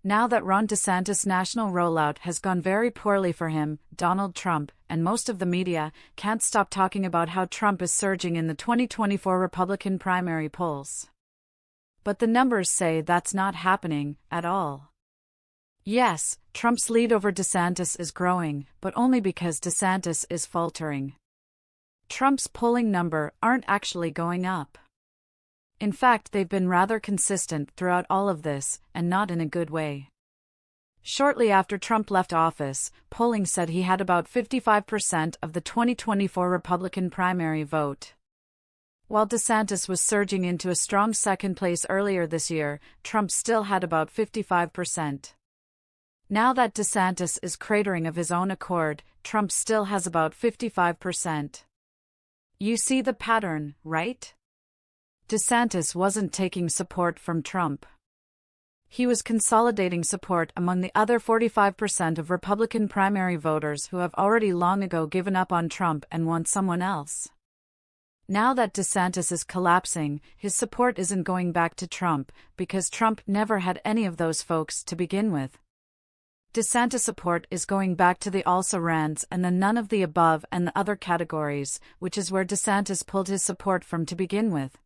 Now that Ron DeSantis' national rollout has gone very poorly for him, Donald Trump, and most of the media, can't stop talking about how Trump is surging in the 2024 Republican primary polls. But the numbers say that's not happening at all. Yes, Trump's lead over DeSantis is growing, but only because DeSantis is faltering. Trump's polling numbers aren't actually going up. In fact, they've been rather consistent throughout all of this, and not in a good way. Shortly after Trump left office, polling said he had about 55% of the 2024 Republican primary vote. While DeSantis was surging into a strong second place earlier this year, Trump still had about 55%. Now that DeSantis is cratering of his own accord, Trump still has about 55%. You see the pattern, right? DeSantis wasn't taking support from Trump. He was consolidating support among the other 45% of Republican primary voters who have already long ago given up on Trump and want someone else. Now that DeSantis is collapsing, his support isn't going back to Trump, because Trump never had any of those folks to begin with. DeSantis' support is going back to the also-rans and the none of the above and the other categories, which is where DeSantis pulled his support from to begin with.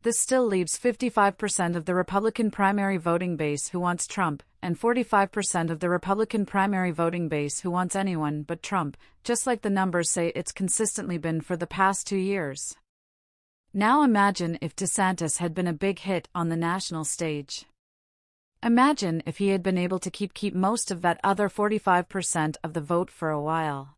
This still leaves 55% of the Republican primary voting base who wants Trump, and 45% of the Republican primary voting base who wants anyone but Trump, just like the numbers say it's consistently been for the past 2 years. Now imagine if DeSantis had been a big hit on the national stage. Imagine if he had been able to keep most of that other 45% of the vote for a while.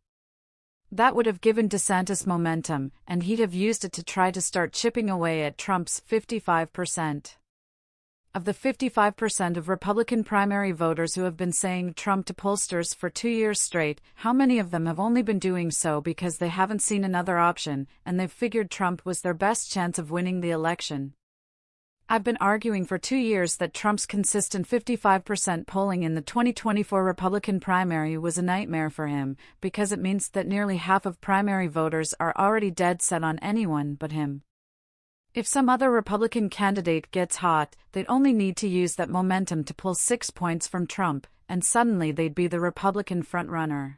That would have given DeSantis momentum, and he'd have used it to try to start chipping away at Trump's 55%. Of the 55% of Republican primary voters who have been saying Trump to pollsters for 2 years straight, how many of them have only been doing so because they haven't seen another option, and they've figured Trump was their best chance of winning the election? I've been arguing for 2 years that Trump's consistent 55% polling in the 2024 Republican primary was a nightmare for him, because it means that nearly half of primary voters are already dead set on anyone but him. If some other Republican candidate gets hot, they'd only need to use that momentum to pull 6 points from Trump, and suddenly they'd be the Republican frontrunner.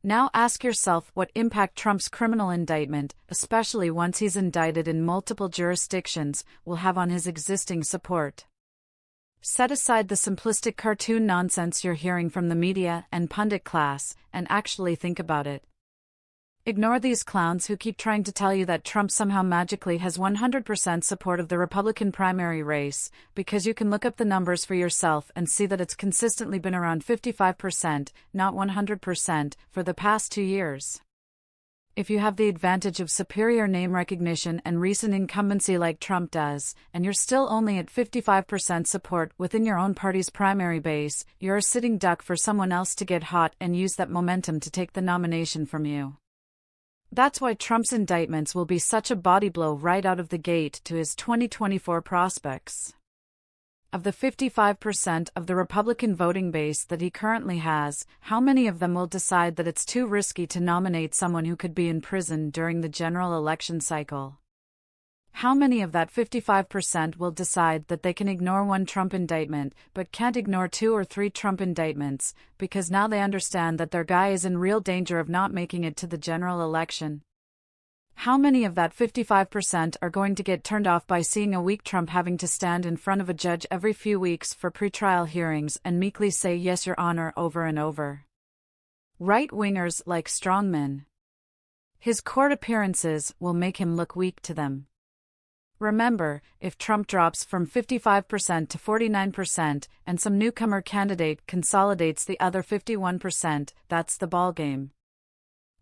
Now ask yourself what impact Trump's criminal indictment, especially once he's indicted in multiple jurisdictions, will have on his existing support. Set aside the simplistic cartoon nonsense you're hearing from the media and pundit class, and actually think about it. Ignore these clowns who keep trying to tell you that Trump somehow magically has 100% support of the Republican primary race, because you can look up the numbers for yourself and see that it's consistently been around 55%, not 100%, for the past 2 years. If you have the advantage of superior name recognition and recent incumbency like Trump does, and you're still only at 55% support within your own party's primary base, you're a sitting duck for someone else to get hot and use that momentum to take the nomination from you. That's why Trump's indictments will be such a body blow right out of the gate to his 2024 prospects. Of the 55% of the Republican voting base that he currently has, how many of them will decide that it's too risky to nominate someone who could be in prison during the general election cycle? How many of that 55% will decide that they can ignore one Trump indictment, but can't ignore 2 or 3 Trump indictments, because now they understand that their guy is in real danger of not making it to the general election? How many of that 55% are going to get turned off by seeing a weak Trump having to stand in front of a judge every few weeks for pretrial hearings and meekly say "Yes, Your Honor" over and over? Right-wingers like strongmen. His court appearances will make him look weak to them. Remember, if Trump drops from 55% to 49% and some newcomer candidate consolidates the other 51%, that's the ballgame.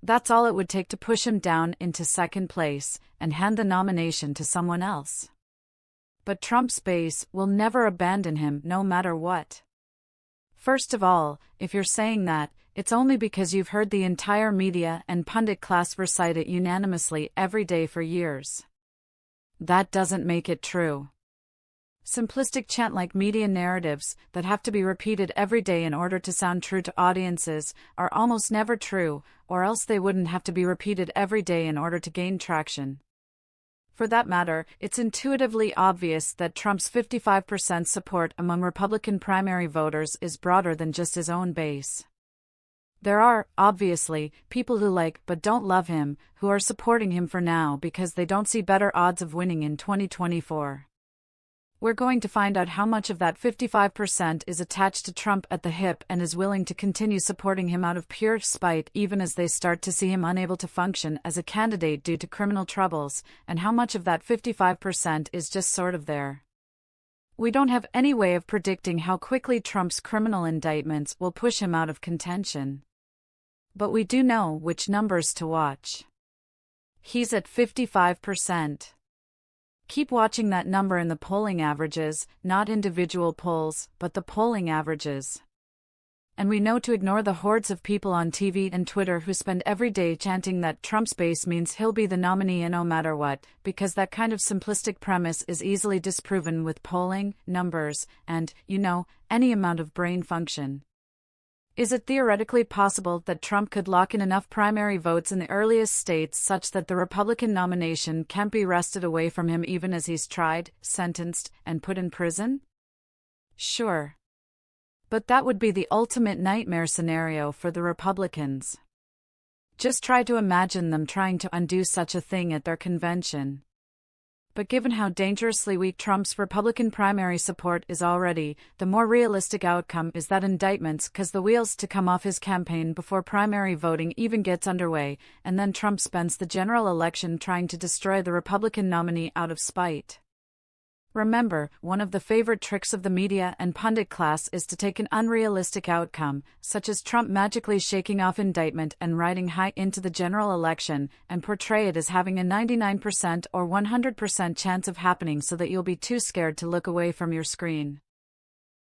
That's all it would take to push him down into second place and hand the nomination to someone else. But Trump's base will never abandon him no matter what. First of all, if you're saying that, it's only because you've heard the entire media and pundit class recite it unanimously every day for years. That doesn't make it true. Simplistic chant-like media narratives that have to be repeated every day in order to sound true to audiences are almost never true, or else they wouldn't have to be repeated every day in order to gain traction. For that matter, it's intuitively obvious that Trump's 55% support among Republican primary voters is broader than just his own base. There are, obviously, people who like but don't love him, who are supporting him for now because they don't see better odds of winning in 2024. We're going to find out how much of that 55% is attached to Trump at the hip and is willing to continue supporting him out of pure spite even as they start to see him unable to function as a candidate due to criminal troubles, and how much of that 55% is just sort of there. We don't have any way of predicting how quickly Trump's criminal indictments will push him out of contention. But we do know which numbers to watch. He's at 55%. Keep watching that number in the polling averages, not individual polls, but the polling averages. And we know to ignore the hordes of people on TV and Twitter who spend every day chanting that Trump's base means he'll be the nominee no matter what, because that kind of simplistic premise is easily disproven with polling, numbers, and, any amount of brain function. Is it theoretically possible that Trump could lock in enough primary votes in the earliest states such that the Republican nomination can't be wrested away from him even as he's tried, sentenced, and put in prison? Sure. But that would be the ultimate nightmare scenario for the Republicans. Just try to imagine them trying to undo such a thing at their convention. But given how dangerously weak Trump's Republican primary support is already, the more realistic outcome is that indictments cause the wheels to come off his campaign before primary voting even gets underway, and then Trump spends the general election trying to destroy the Republican nominee out of spite. Remember, one of the favorite tricks of the media and pundit class is to take an unrealistic outcome, such as Trump magically shaking off indictment and riding high into the general election, and portray it as having a 99% or 100% chance of happening so that you'll be too scared to look away from your screen.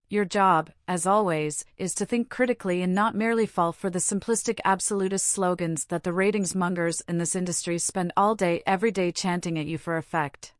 Your job, as always, is to think critically and not merely fall for the simplistic absolutist slogans that the ratings mongers in this industry spend all day every day chanting at you for effect.